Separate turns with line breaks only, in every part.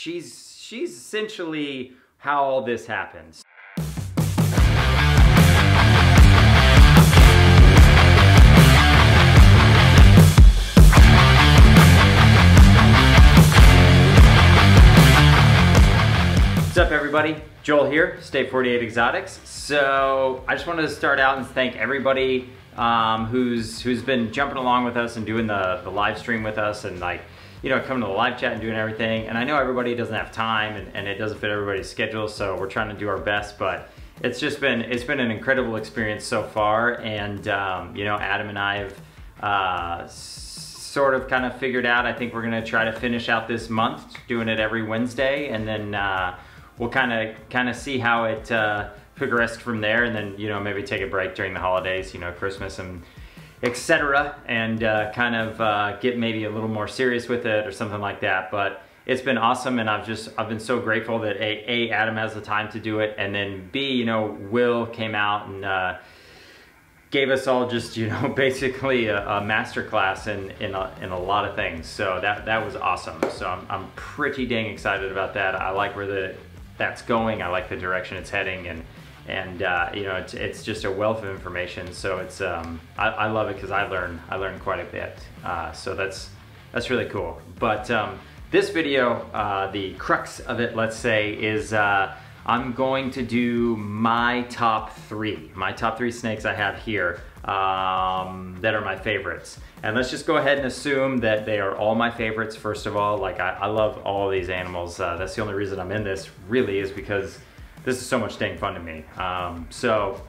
she's essentially how all this happens. What's up everybody? Joel here, State 48 Exotics. So I just wanted to start out and thank everybody who's been jumping along with us and doing the live stream with us and coming to the live chat and doing everything. And I know everybody doesn't have time and it doesn't fit everybody's schedule, so we're trying to do our best, but it's been an incredible experience so far. And Adam and I have sort of kind of figured out, I think we're gonna try to finish out this month doing it every Wednesday, and then we'll kind of see how it progressed from there, and then maybe take a break during the holidays, Christmas and etc., and get maybe a little more serious with it or something like that. But it's been awesome, and I've been so grateful that A, Adam has the time to do it, and then B, Will came out and gave us all just basically a master class in a lot of things. So that was awesome. So I'm pretty dang excited about that. I like where that's going. I like the direction it's heading, and it's just a wealth of information. So it's I love it because I learn quite a bit. So that's really cool. But this video, the crux of it, let's say, is I'm going to do my top three snakes I have here that are my favorites. And let's just go ahead and assume that they are all my favorites. First of all, I love all of these animals. That's the only reason I'm in this, really, is because this is so much dang fun to me. So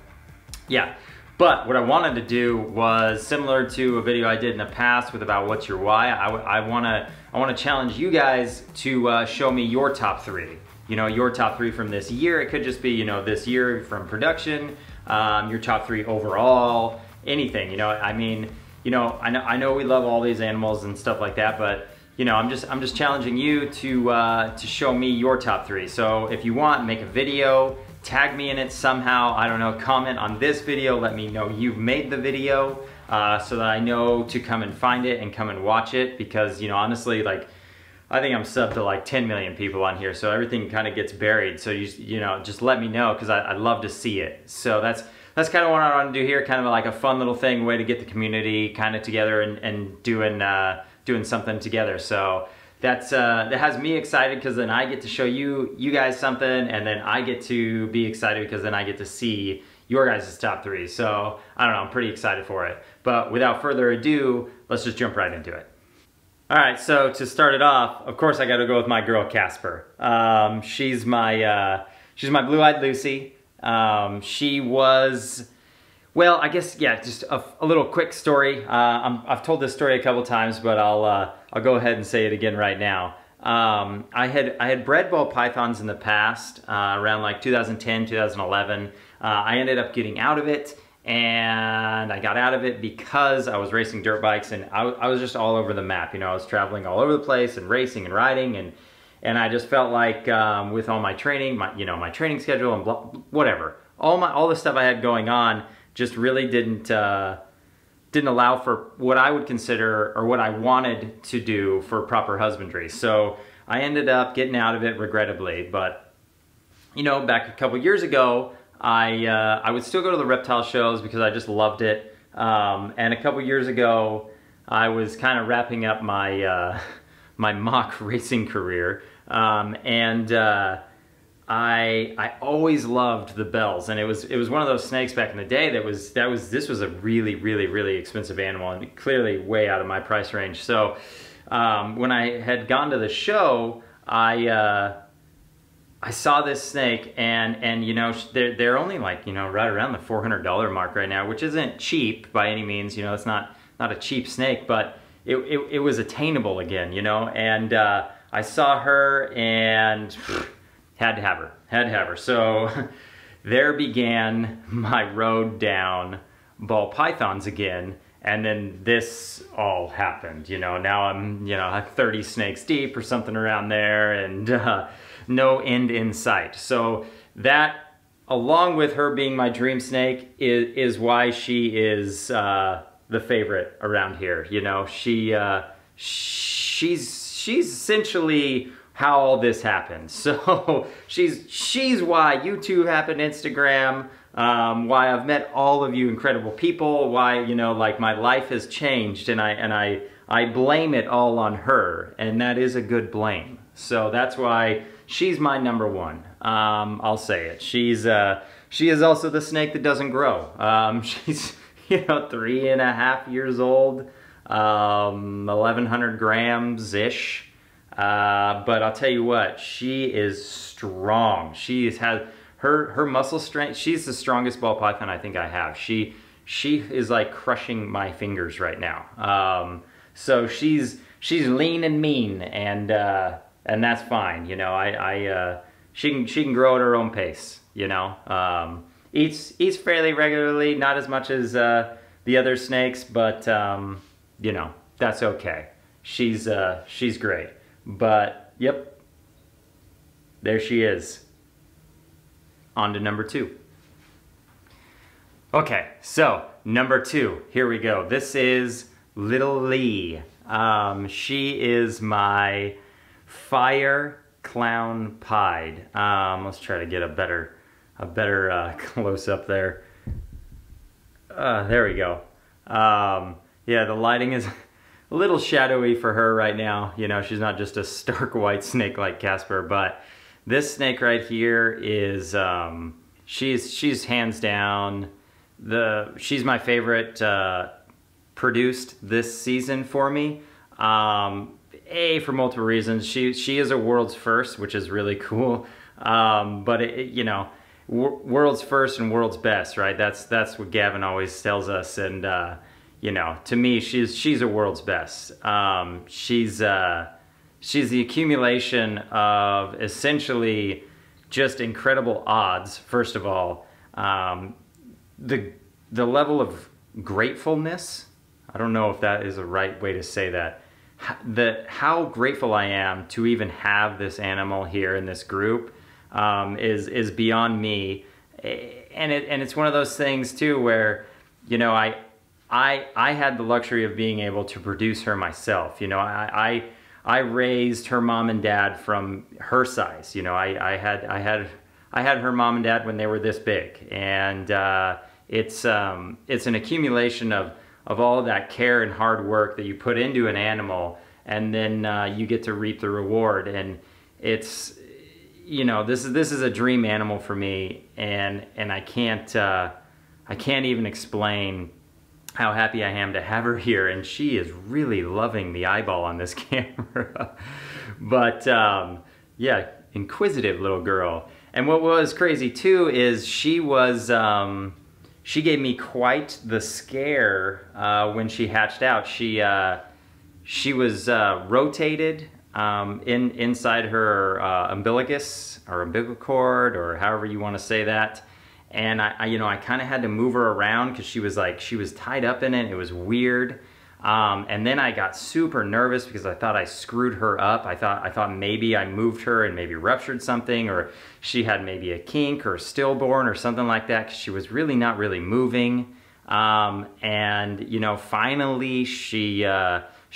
yeah, but what I wanted to do was similar to a video I did in the past with about what's your why. I wanna challenge you guys to show me your top three. Your top three from this year. It could just be, this year from production, your top three overall, anything, I know we love all these animals and stuff like that, but I'm just challenging you to show me your top three. So if you want, make a video, tag me in it somehow, I don't know, comment on this video, let me know you've made the video, so that I know to come and find it and come and watch it, because honestly, I think I'm subbed to 10 million people on here, so everything kind of gets buried. So just let me know, because I'd love to see it. So that's kind of what I want to do here, kind of like a fun little thing, way to get the community kind of together and doing something together. So that has me excited, because then I get to show you guys something, and then I get to be excited because then I get to see your guys' top three. So I don't know, I'm pretty excited for it. But without further ado, let's just jump right into it. All right, so to start it off, of course I got to go with my girl Casper. She's my blue-eyed Lucy. She was, well, I guess, yeah, just a little quick story. I've told this story a couple times, but I'll go ahead and say it again right now. I had bred ball pythons in the past, around 2010, 2011. I ended up getting out of it. And I got out of it because I was racing dirt bikes, and I was just all over the map. I was traveling all over the place and racing and riding, and I just felt like with all my training, my training schedule and whatever, all the stuff I had going on just really didn't allow for what I would consider, or what I wanted to do, for proper husbandry. So I ended up getting out of it, regrettably. But back a couple years ago, I would still go to the reptile shows because I just loved it. And a couple years ago, I was kind of wrapping up my my mock racing career, and I always loved the bells, and it was one of those snakes back in the day this was a really expensive animal, and clearly way out of my price range. So when I had gone to the show, I saw this snake, and they're only right around the $400 mark right now, which isn't cheap by any means. It's not a cheap snake, but it was attainable again. And I saw her and had to have her. So there began my road down ball pythons again. And then this all happened. Now I'm like 30 snakes deep or something around there, and no end in sight. So that, along with her being my dream snake, is why she is the favorite around here. She's essentially how all this happened. So she's why YouTube happened, Instagram, why I've met all of you incredible people, why, you know, like my life has changed, and I blame it all on her, and that is a good blame. So that's why she's my number one. I'll say it. she is also the snake that doesn't grow. She's, you know, 3.5 years old, 1,100 grams-ish. But I'll tell you what, she is strong. She has her muscle strength. She's the strongest ball python I think I have. She is like crushing my fingers right now. So she's lean and mean, and that's fine. You know, she can grow at her own pace. You know, eats fairly regularly, not as much as the other snakes, but you know, that's okay. She's great. But yep, there she is. On to number 2. Okay, so number 2, here we go. This is Little Lee. She is my fire clown pied. Let's try to get a better close up there. There we go. Yeah, the lighting is a little shadowy for her right now. You know, she's not just a stark white snake like Casper, but this snake right here is, she's hands down, she's my favorite produced this season for me. For multiple reasons. She is a world's first, which is really cool. But you know, world's first and world's best, right? That's what Gavin always tells us, and you know, to me, she's a world's best. She's the accumulation of essentially just incredible odds. First of all, the level of gratefulness. I don't know if that is the right way to say that. How grateful I am to even have this animal here in this group is beyond me, and it's one of those things too where, you know, I had the luxury of being able to produce her myself. You know, I raised her mom and dad from her size. You know, I had her mom and dad when they were this big, and it's an accumulation of all of that care and hard work that you put into an animal, and then you get to reap the reward. And it's, you know, this is a dream animal for me, and I can't even explain how happy I am to have her here. And she is really loving the eyeball on this camera. But yeah, inquisitive little girl. And what was crazy too is she gave me quite the scare when she hatched out. She was rotated inside her umbilicus or umbilical cord, or however you want to say that. And I kind of had to move her around because she was tied up in it. It was weird. And then I got super nervous because I thought I screwed her up. I thought maybe I moved her and maybe ruptured something, or she had maybe a kink or a stillborn or something like that, because she was really not really moving. And you know, finally she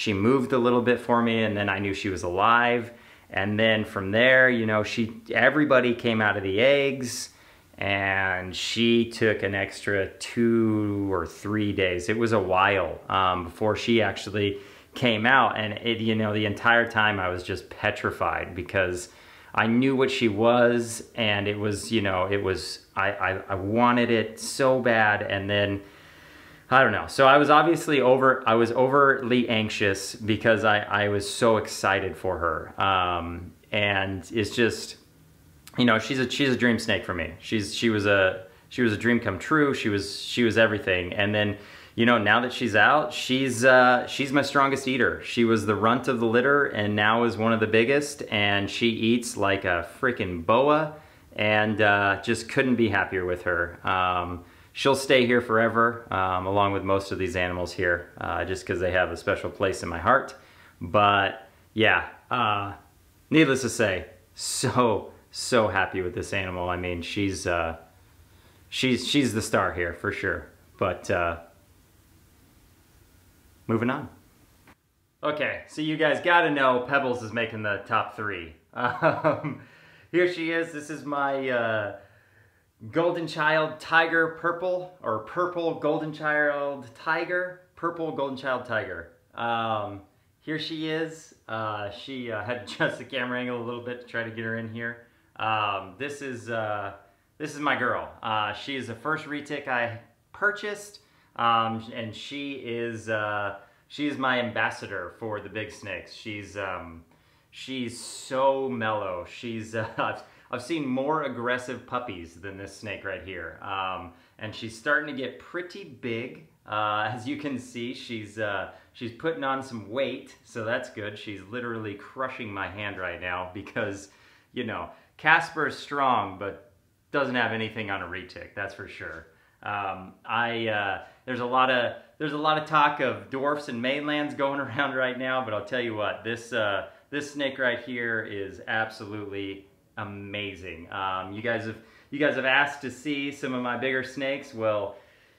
moved a little bit for me, and then I knew she was alive. And then from there, you know, everybody came out of the eggs. And she took an extra 2 or 3 days. It was a while before she actually came out. And you know, the entire time I was just petrified because I knew what she was, and it was, you know, I wanted it so bad. And then, I don't know. So I was obviously overly anxious because I was so excited for her. And it's just, you know, she's a dream snake for me. She was a dream come true. She was everything. And then, you know, now that she's out, she's my strongest eater. She was the runt of the litter, and now is one of the biggest. And she eats like a freaking boa, and just couldn't be happier with her. She'll stay here forever, along with most of these animals here, just because they have a special place in my heart. But yeah, needless to say, so happy with this animal. I mean, she's the star here for sure. But moving on. Okay, so you guys gotta know Pebbles is making the top 3. Here she is. This is my golden child tiger purple, or purple golden child tiger, purple golden child tiger. Here she is. She had to adjust the camera angle a little bit to try to get her in here. This is my girl. She is the first retic I purchased, and she is my ambassador for the big snakes. She's so mellow. I've seen more aggressive puppies than this snake right here, and she's starting to get pretty big. As you can see, she's putting on some weight, so that's good. She's literally crushing my hand right now because, you know, Casper is strong, but doesn't have anything on a retic, that's for sure. There's a lot of talk of dwarfs and mainlands going around right now, but I'll tell you what, this snake right here is absolutely amazing. You guys have asked to see some of my bigger snakes. Well,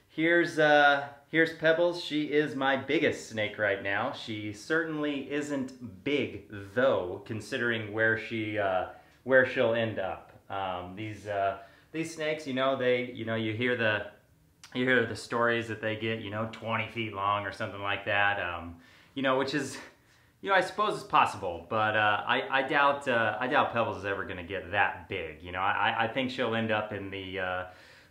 here's Pebbles. She is my biggest snake right now. She certainly isn't big though, considering where she'll end up. These snakes, you know, you hear the stories that they get, 20 feet long or something like that. Which is, I suppose it's possible, but I doubt Pebbles is ever going to get that big. I think she'll end up in the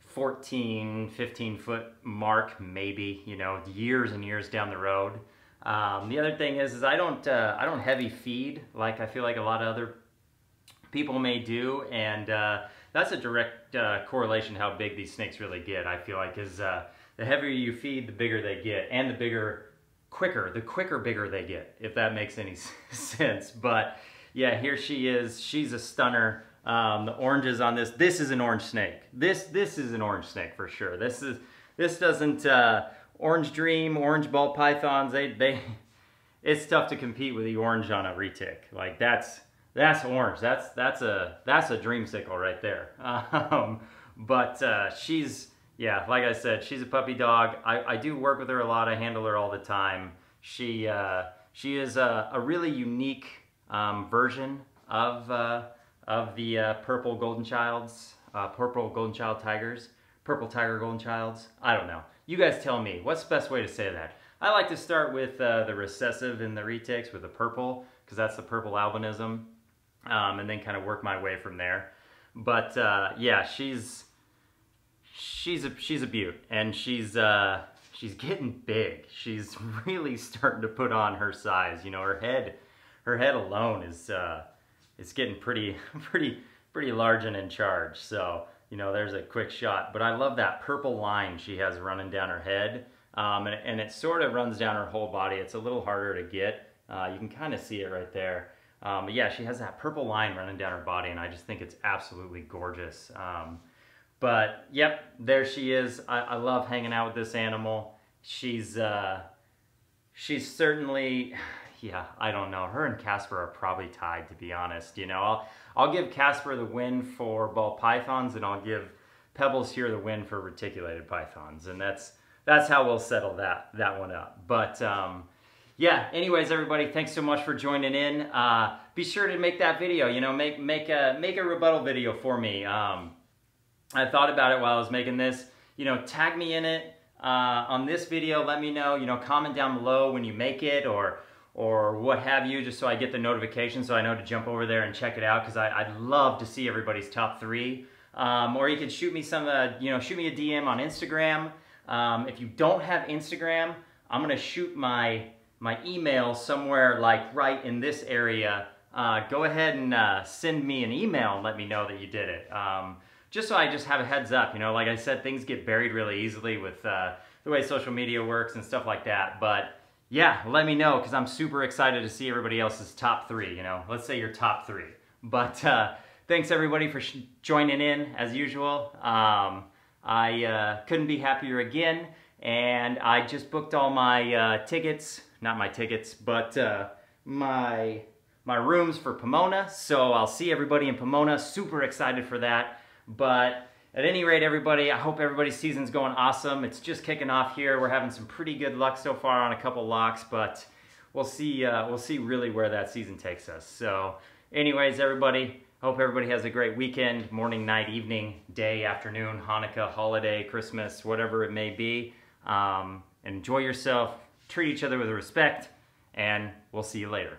14, 15 foot mark, maybe, years and years down the road. The other thing is I don't heavy feed like I feel like a lot of other people may do, and that's a direct correlation to how big these snakes really get. I feel like is the heavier you feed, the bigger they get, and the quicker bigger they get, if that makes any sense. But yeah, here she is. She's a stunner. The oranges on this is an orange snake. This is an orange snake for sure. This doesn't orange dream, orange ball pythons. It's tough to compete with the orange on a retic. Like that's orange. That's a dreamsicle right there. But she's, yeah, like I said, she's a puppy dog. I do work with her a lot. I handle her all the time. She is a really unique version of the purple golden childs, purple golden child tigers, purple tiger golden childs. I don't know. You guys tell me. What's the best way to say that? I like to start with the recessive in the retics with the purple, because that's the purple albinism. And then kind of work my way from there. But yeah, she's a beaut, and she's getting big. She's really starting to put on her size. Her head alone is getting pretty large and in charge. So there's a quick shot. But I love that purple line she has running down her head, and it sort of runs down her whole body. It's a little harder to get. You can kind of see it right there. But yeah, she has that purple line running down her body, and I just think it's absolutely gorgeous. But yep, there she is. I love hanging out with this animal. She's certainly, yeah, I don't know. Her and Casper are probably tied, to be honest. I'll give Casper the win for ball pythons, and I'll give Pebbles here the win for reticulated pythons, and that's how we'll settle that one up. But yeah, anyways, everybody, thanks so much for joining in. Be sure to make that video, make a rebuttal video for me. I thought about it while I was making this. Tag me in it on this video. Let me know, comment down below when you make it, or what have you, just so I get the notification, so I know to jump over there and check it out, because I'd love to see everybody's top 3. Or you could shoot me shoot me a DM on Instagram. If you don't have Instagram, I'm gonna shoot my email somewhere like right in this area. Go ahead and send me an email and let me know that you did it. Just so I just have a heads up, like I said, things get buried really easily with the way social media works and stuff like that. But yeah, let me know, because I'm super excited to see everybody else's top 3, let's say your top 3. But thanks everybody for joining in as usual. I couldn't be happier again, and I just booked all my tickets. Not my tickets, but my rooms for Pomona. So I'll see everybody in Pomona. Super excited for that. But at any rate, everybody, I hope everybody's season's going awesome. It's just kicking off here. We're having some pretty good luck so far on a couple locks, but we'll see really where that season takes us. So anyways, everybody, hope everybody has a great weekend, morning, night, evening, day, afternoon, Hanukkah, holiday, Christmas, whatever it may be. Enjoy yourself, treat each other with respect, and we'll see you later.